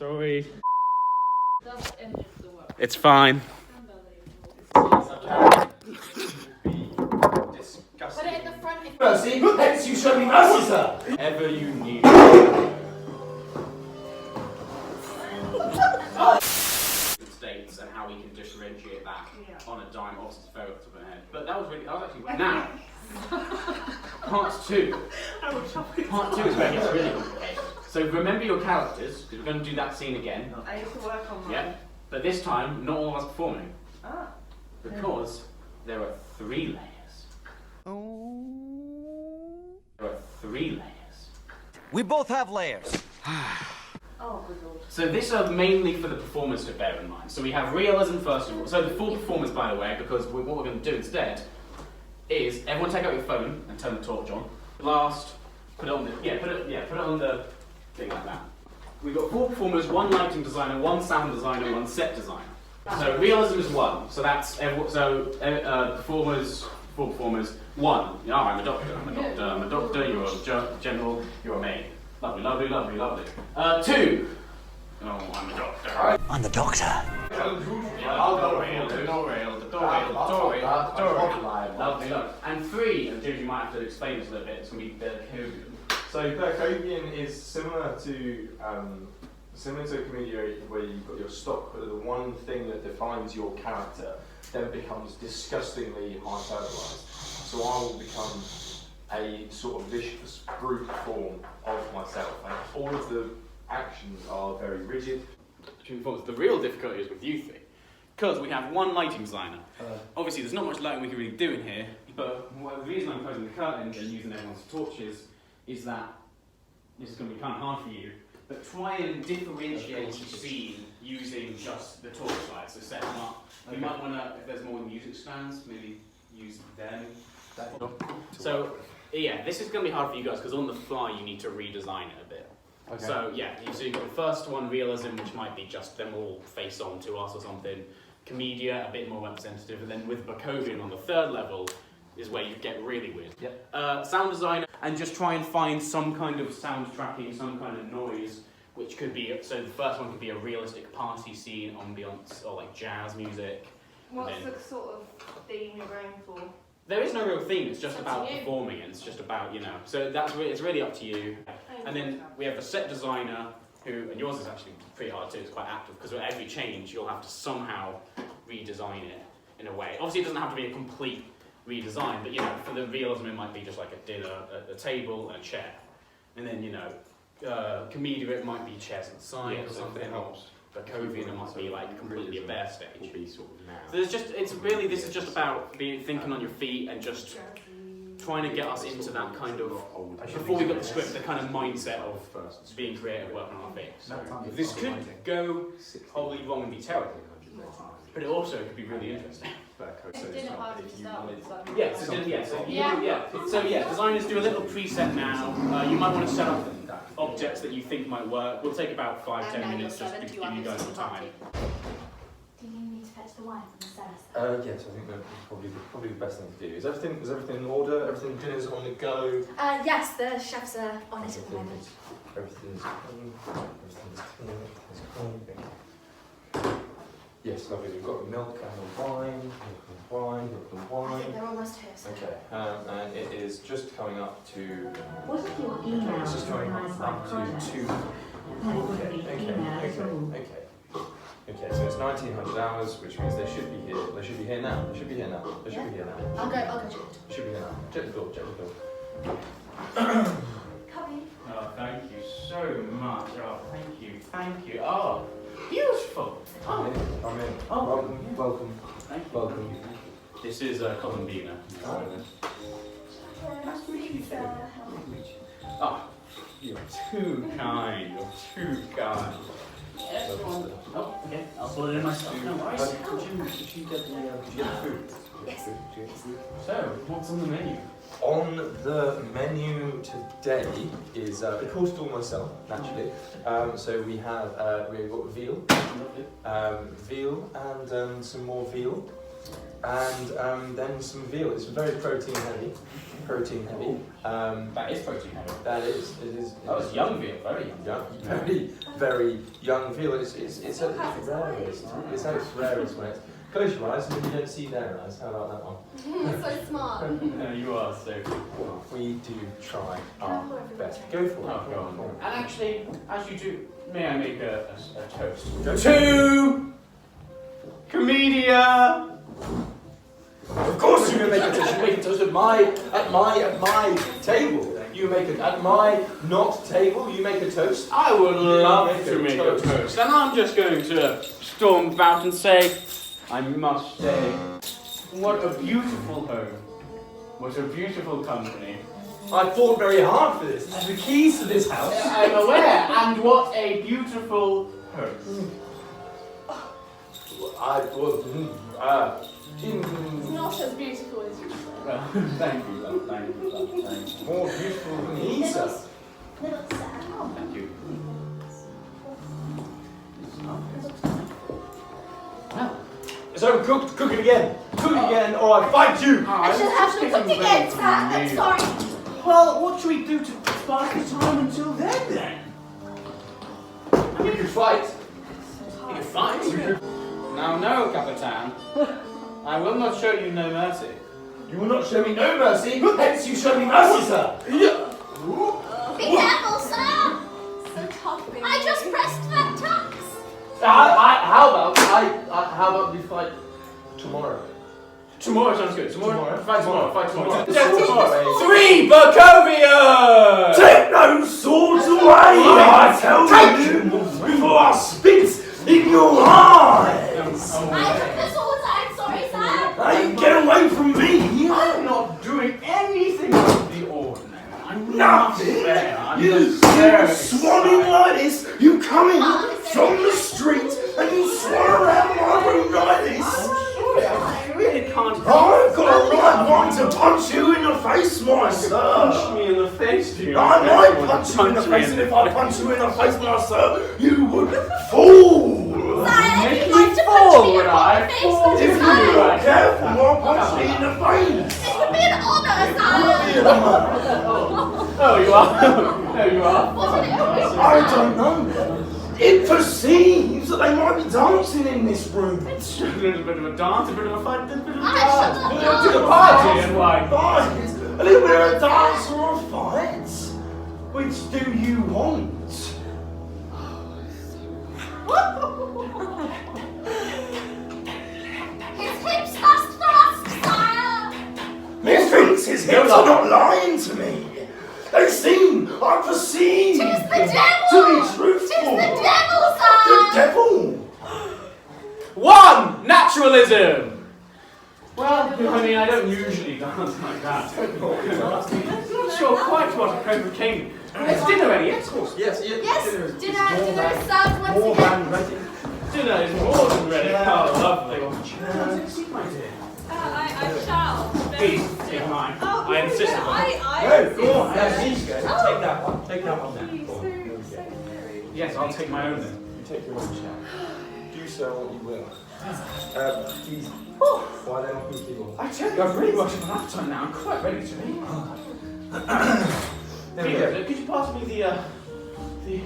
Sorry. It's fine. Put it in the front. Mercy, hence you show me mercy, sir. Ever you need. States and how we can differentiate that on a dime. Obviously, it's very up to the head. But that was actually now. Part 2. Part 2 is where it gets really complicated. So remember your characters, because we're going to do that scene again. I used to work on mine. Yeah. But this time, not all of us performing. Ah. Because there are 3 layers. There are 3 layers. We both have layers. Oh, good lord. So these are mainly for the performers to bear in mind. So we have realism first of all. So the full performance, by the way, because what we're going to do instead is everyone take out your phone and turn the torch on. Last, put it on the put it on the thing like that. We've got 4 performers, 1 lighting designer, 1 sound designer, 1 set designer. So realism is 1. So that's performers. 4 performers. 1. Oh, I'm a doctor. I'm a doctor. You're a general. You're a maid. Lovely, lovely, lovely, lovely. 2. Oh, I'm a doctor. I'm the doctor. Lovely, lovely. And 3, and Judy, you might have to explain this a little bit. It's going to be Berkovian. So Berkovian is similar to commedia, where you've got your stock, but the one thing that defines your character then becomes disgustingly hyperbolized. So I will become a sort of vicious, brute form of myself, and all of the actions are very rigid. The real difficulty is with you 3, because we have 1 lighting designer. Obviously, there's not much lighting we can really do in here, but the reason I'm closing the curtains and using everyone's torches is that this is going to be kind of hard for you. But try and differentiate the scene using just the torchlight. So set them up. You might want to, if there's more music stands, maybe use them. So yeah, this is going to be hard for you guys because on the fly you need to redesign it a bit. Okay. So yeah, so you've got the first one, realism, which might be just them all face on to us or something. Commedia, a bit more representative, and then with Berkovian on the 3rd level is where you get really weird. Yep. Sound designer, and just try and find some kind of sound tracking, some kind of noise, which could be, so the first one could be a realistic party scene, ambience, or like jazz music. What's the sort of theme you're going for? There is no real theme, it's just about performing, and it's just about, so it's really up to you. And then we have the set designer, who, and yours is actually pretty hard too, it's quite active, because with every change you'll have to somehow redesign it in a way. Obviously it doesn't have to be a complete redesign, but for the realism it might be just like a dinner, a table and a chair. And then, commedia it might be chairs and signs or something. Berkovian it might be like completely a bare stage. So this is just about thinking on your feet and just trying to get us into that kind of, before we got the script, the kind of mindset of being creative, working on our feet. So this could go wholly wrong and be terrible, but it also could be really interesting. So designers do a little preset now. You might want to set up objects that you think might work. We'll take about 5-10 minutes just to give you guys some time. Do you need to fetch the wine from the cellar? Yes, I think that's probably the best thing to do. Is everything in order? Everything dinner's on the go? Yes, the chefs are on it at the moment. Everything's clean. Yes, lovely. We've got the milk and the wine. I think they're almost here. So. Okay, and it is just coming up to. What if your email It's just coming up to 2. Okay. So it's 1900 hours, which means they should be here. They should be here now. They should be here now. I'll go check it. Should be here now. Check the door. Come in. Oh, thank you so much. Oh, thank you. Oh, beautiful. I'm in. Oh. Welcome. Thank you. Welcome. This is Columbina. Nice to meet you. Oh, you're too kind. Oh, okay. I'll put it in myself. No worries. Did you get the food? Yes. So, what's on the menu? On the menu today is the course all myself, naturally. So we've got veal, and some more veal. and then some veal. It's very protein heavy. That is protein heavy. That is. It is. That was young veal, very young. Very young veal. It's at its rarest. It's at its rarest when it's. Close your eyes, and then you don't see their eyes. How about that one? So smart. No, you are so cool. We do try our best. Go for it. Oh, go on. And actually, as you do, may I make a toast? Go To commedia. Of course you're going to make a toast. You make a toast at my table. You make it at my not table. You make a toast. I would love to make a toast. And I'm just going to storm about and say, I must say, what a beautiful home. What a beautiful company. I fought very hard for this. This is the keys to this house. I'm aware. And what a beautiful home. It's not as beautiful as you say. Well, thank you, love. Thank you, love. Thank you. More beautiful than he says. Little sad. Thank you. Well, So cook it again. Cook it again, or I fight you. I shall have to cook again, sir. I'm sorry. well, what should we do to pass the time until then? We could fight. You can fight. Now, no, Capitan. I will not show you no mercy. You will not show me no mercy. Hence you show me mercy, sir. Be careful, sir. So tough. I just pressed that tux. How about we fight tomorrow? Tomorrow sounds good. Tomorrow? Fight tomorrow. Tomorrow. 3 Berkovian! Take those swords away, I tell you, before I spit in your eyes. I took the swords. I'm sorry, sir. Hey, get away from me. I'm not doing anything out of the ordinary. I'm Nothing. You swanning like this. You come in from the street and you swan around my room like this. I really can't. I've got a right mind to punch you in the face, my sir. Punch me in the face, do you? I might punch you in the face, and if I punch you in the face, my sir, you would fall. Make me fall, would I? Fall. If you were careful, I'll punch you in the face. It would be an honour, sir. Oh, you are. No, you are. I don't know. It perceives that they might be dancing in this room. A little bit of a dance, a bit of a fight, a little bit of a I dance. shall not To the dance. party and why? Fight. A little bit of a dance or a fight. Which do you want? His hips must thrust, sire. Methinks his hips are not lying to me. They seem, I perceive, Tis the devil. to be truthful. Tis the devil, The sir. devil. 1 naturalism. Well, I mean, I don't usually dance like that. I'm not sure quite what a Cobra King. It's dinner ready, yes? Of course. Yes. Yes, dinner is served once More again. than ready. Dinner is more than ready. Yeah. Oh, lovely. Take a seat, my dear. I shall. Please, take mine. I insist upon it. No, go on. Yes, go. Take that one. Take that one then. Go on. Yes, I'll take my own then. You take your own chair. Do so what you will. Please. Why don't we keep on? I tell you, I've really got an appetite now. I'm quite ready to eat. There we go. Could you pass me the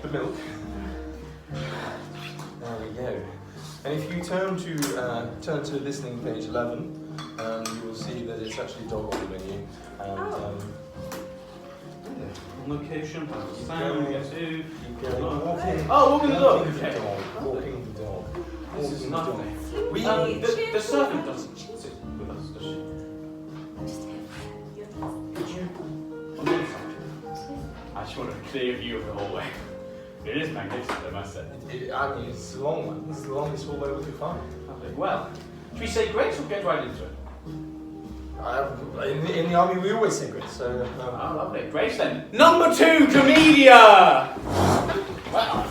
The milk. There we go. And if you turn to listening page 11, you will see that it's actually dog on the menu. And, location, sound, yes, keep going. Walking. Oh, walking the dog. Walking the Okay. dog. Walking the dog. This is Walking the dog. lovely. We The servant doesn't sit with us, does she? Could you? On the inside. I just wanted a clear view of the hallway. It is magnificent, I must say. I mean, it's a long one. It's the longest hallway we could find. Lovely. Well, should we say grace or get right into it? In the army, we always say grace. So. Oh, lovely. Grace then. Number 2, commedia!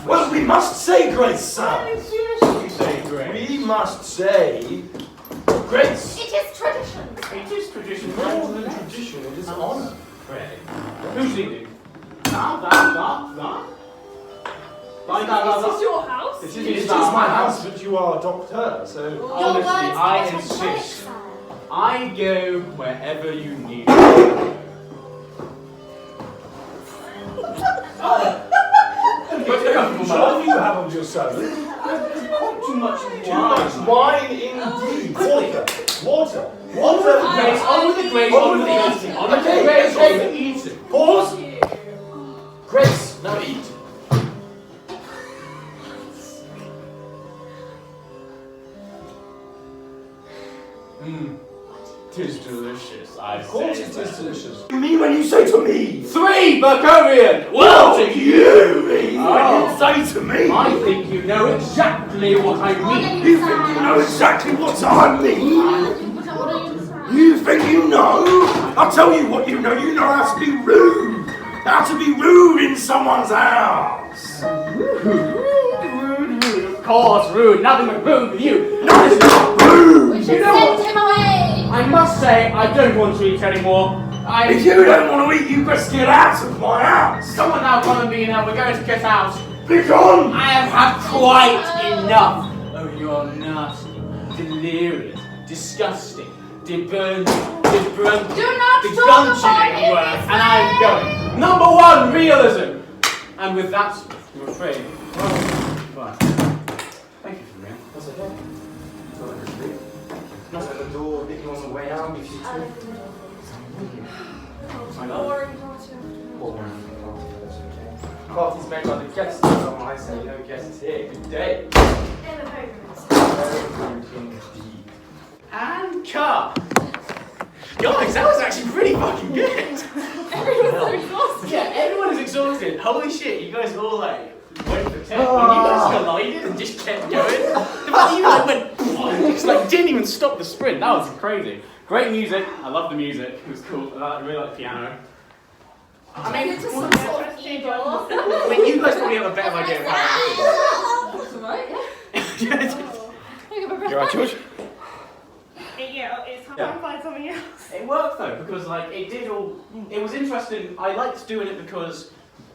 Well, we must say grace, sir. Seriously, you say grace. We must say grace. It is tradition. It is tradition. More than tradition, it is honour. Pray. Who's leading? That. Lying down, This is your house? It is my house, but you are a doctor, so... Honestly, words I are insist. correct. I go wherever you need. What do you have on your service? Too much wine. Too much wine indeed. Water. Grace, on with the grace, on with the eating. On with the grace, on with the eating. Pause. Grace, now eat. Tis delicious, I Of course say. it is delicious. What do you mean when you say to me? 3 Berkovian! What Well, do you mean Oh. when you say to me? I think you know exactly what I mean. You think you know exactly what I mean? You think you know? I'll tell you what you know. You know how to be rude. How to be rude in someone's house. Of course, rude. Nothing but rude with you. No, it's not rude. We should send him away. I must say, I don't want to eat anymore. If you don't want to eat, you best get out of my house. Come on now, come and be now. We're going to get out. Be gone. I have had quite enough of your nasty, delirious, disgusting, deburnt, Do not talk about him this and I'm going. Number 1, realism. And with that, I'm afraid. Bye. Thank you for me. That's okay. Knock at the door, get you on the way out. If you Party's made by the guests, so I say no guests here. Good day. Very rude indeed. And cut. Guys, that was actually pretty fucking good. Everyone's so exhausted. Yeah, everyone is exhausted. Holy shit, you guys all like went for 10 when you guys collided and just kept going. The fact that you like went, just like didn't even stop the sprint. That was crazy. Great music. I love the music. It was cool. I really like the piano. I mean, It's some sort of evil. I mean, you guys probably have a better idea of how That's alright, yeah. it is. You're right, George? Yeah, it's time Yeah. to find something else. It worked though, because like it did all. It was interesting. I liked doing it because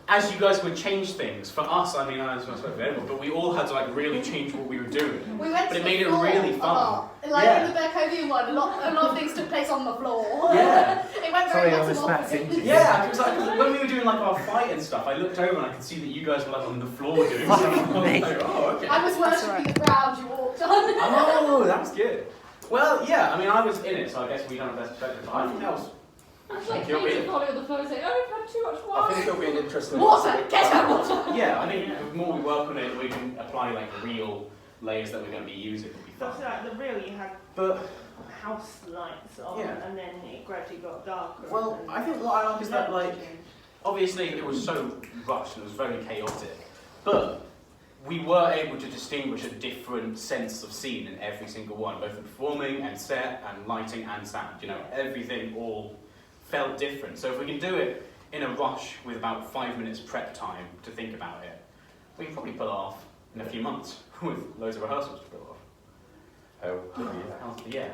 as you guys would change things, for us, I mean, I don't suppose for everyone, but we all had to like really change what we were doing. We went But to it the made it floor really a fun. lot. Like Yeah. in the Berkovian one, a lot of things took place on the floor. Yeah. It went very metamorphic. Yeah, because like when we were doing like our fight and stuff, I looked over and I could see that you guys were like on the floor doing stuff. I was like, oh, okay. I was worshipping the ground you walked on. Oh, that was good. Well, yeah, I mean, I was in it, so I guess we don't have the best perspective. But I think that was. It's like You're Katie really- probably on the phone saying, oh, we've had too much I think wine. it'll be an interesting Water! Get her water! Yeah, I think the more we work on it, we can apply like real layers that we're going to be using. It'll be fun. Obviously, like the real, you had But house lights on, Yeah. and then it gradually got darker. well, and I think what I like is that like then- obviously it was so rushed and it was very chaotic, but we were able to distinguish a different sense of scene in every single one, both in performing and set and lighting and sound. You know, everything all felt different. So if we can do it in a rush with about 5 minutes prep time to think about it, we can probably pull it off in a few months with loads of rehearsals to pull off. Oh, yeah.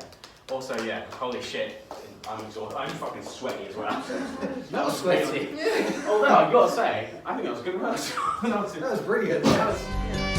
Also, yeah, holy shit, I'm exhausted. I'm fucking sweaty as well. That was sweaty. Although, I've got to say, I think that was a good rehearsal. That was brilliant. That was-